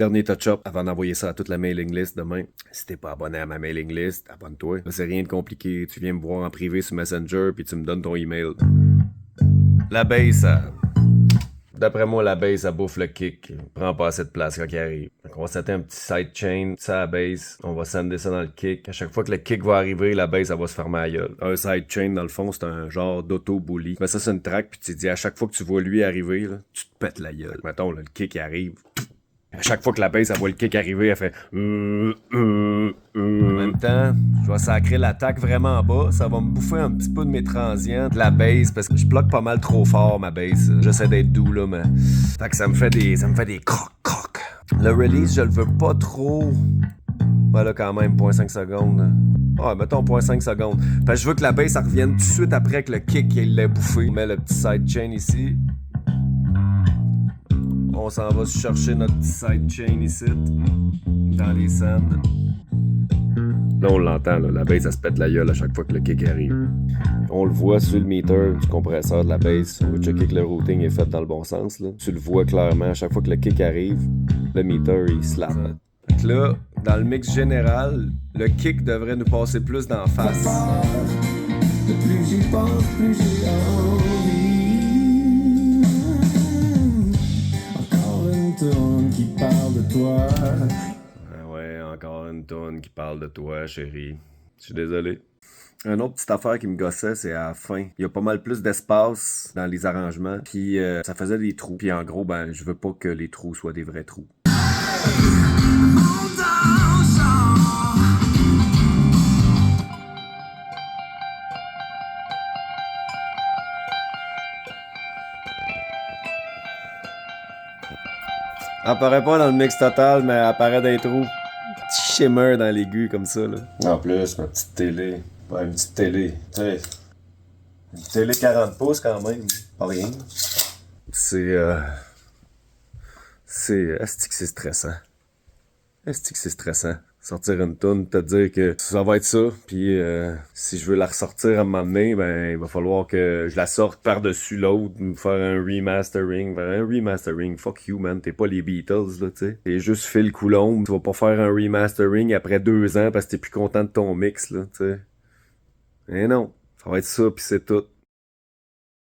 Dernier touch-up avant d'envoyer ça à toute la mailing list demain. Si t'es pas abonné à ma mailing list, abonne-toi. Là, c'est rien de compliqué. Tu viens me voir en privé sur Messenger puis tu me donnes ton email. La base, d'après moi, la base, ça bouffe le kick. Prends pas assez de place quand il arrive. Donc, on va setter un petit sidechain, ça à la base. On va sender ça dans le kick. À chaque fois que le kick va arriver, la base, ça va se fermer à la gueule. Un sidechain, dans le fond, c'est un genre d'auto-bully. Mais ça, c'est une track, puis tu te dis, à chaque fois que tu vois lui arriver, là, tu te pètes la gueule. Mettons, là, le kick arrive. À chaque fois que la base, elle voit le kick arriver, elle fait En même temps, je vais sacrer l'attaque vraiment bas. Ça va me bouffer un petit peu de mes transients, de la base, parce que je bloque pas mal trop fort ma base. J'essaie d'être doux là, mais. Fait que ça me fait des croc. Le release, je le veux pas trop. Voilà quand même, 0.5 secondes. Ah, mettons 0.5 secondes. Fait que je veux que la base, ça revienne tout de suite après que le kick, il l'ait bouffé. On met le petit sidechain ici. On s'en va chercher notre petit sidechain ici, dans les sends. Là, on l'entend, là, la base, ça se pète la gueule à chaque fois que le kick arrive. On le voit sur le meter du compresseur de la base. On veut checker que le routing est fait dans le bon sens. Là. Tu le vois clairement, à chaque fois que le kick arrive, le meter, il slap. Fait que là, dans le mix général, le kick devrait nous passer plus d'en face. Plus j'y pense, plus j'ai envie. Qui parle de toi. Ah ouais, encore une tonne qui parle de toi, chérie. Je suis désolé. Une autre petite affaire qui me gossait, c'est à la fin. Il y a pas mal plus d'espace dans les arrangements, puis ça faisait des trous. Puis en gros, ben, je veux pas que les trous soient des vrais trous. Apparaît pas dans le mix total, mais apparaît dans les trous. Petit shimmer dans l'aigu comme ça, là. En plus, ma petite télé. Ouais, une petite télé. Tu sais, une télé 40 pouces quand même. Pas rien. Est-ce que c'est stressant? Est-ce que c'est stressant? Sortir une toune, te dire que ça va être ça, puis si je veux la ressortir à un moment donné, ben il va falloir que je la sorte par-dessus l'autre, faire un remastering. Faire un remastering, fuck you man, t'es pas les Beatles là, tu sais. T'es juste Phil Coulomb, tu vas pas faire un remastering après 2 ans parce que t'es plus content de ton mix là, tu sais. Eh non, ça va être ça, puis c'est tout.